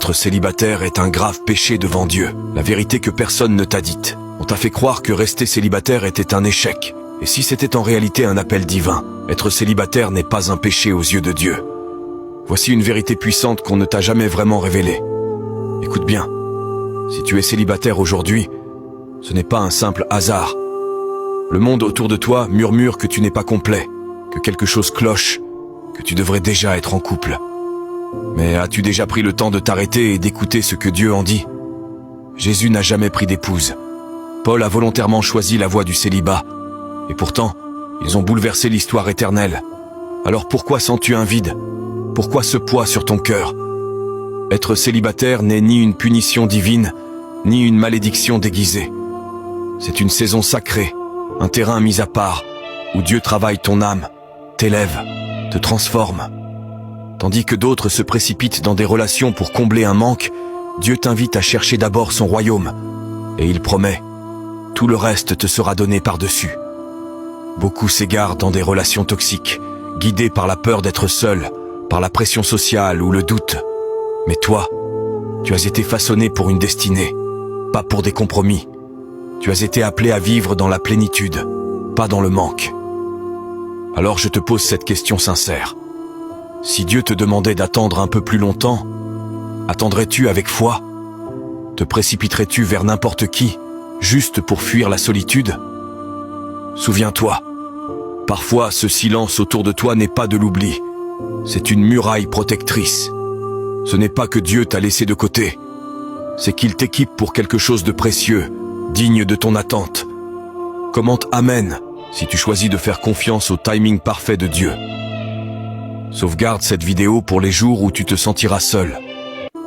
Être célibataire est un grave péché devant Dieu, la vérité que personne ne t'a dite. On t'a fait croire que rester célibataire était un échec. Et si c'était en réalité un appel divin, être célibataire n'est pas un péché aux yeux de Dieu. Voici une vérité puissante qu'on ne t'a jamais vraiment révélée. Écoute bien, si tu es célibataire aujourd'hui, ce n'est pas un simple hasard. Le monde autour de toi murmure que tu n'es pas complet, que quelque chose cloche, que tu devrais déjà être en couple. Mais as-tu déjà pris le temps de t'arrêter et d'écouter ce que Dieu en dit? Jésus n'a jamais pris d'épouse. Paul a volontairement choisi la voie du célibat. Et pourtant, ils ont bouleversé l'histoire éternelle. Alors pourquoi sens-tu un vide? Pourquoi ce poids sur ton cœur? Être célibataire n'est ni une punition divine, ni une malédiction déguisée. C'est une saison sacrée, un terrain mis à part, où Dieu travaille ton âme, t'élève, te transforme. Tandis que d'autres se précipitent dans des relations pour combler un manque, Dieu t'invite à chercher d'abord son royaume. Et il promet, tout le reste te sera donné par-dessus. Beaucoup s'égarent dans des relations toxiques, guidés par la peur d'être seul, par la pression sociale ou le doute. Mais toi, tu as été façonné pour une destinée, pas pour des compromis. Tu as été appelé à vivre dans la plénitude, pas dans le manque. Alors je te pose cette question sincère. Si Dieu te demandait d'attendre un peu plus longtemps, attendrais-tu avec foi? Te précipiterais-tu vers n'importe qui, juste pour fuir la solitude? Souviens-toi, parfois ce silence autour de toi n'est pas de l'oubli, c'est une muraille protectrice. Ce n'est pas que Dieu t'a laissé de côté, c'est qu'il t'équipe pour quelque chose de précieux, digne de ton attente. Commente Amen si tu choisis de faire confiance au timing parfait de Dieu. Sauvegarde cette vidéo pour les jours où tu te sentiras seul.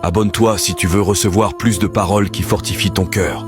Abonne-toi si tu veux recevoir plus de paroles qui fortifient ton cœur.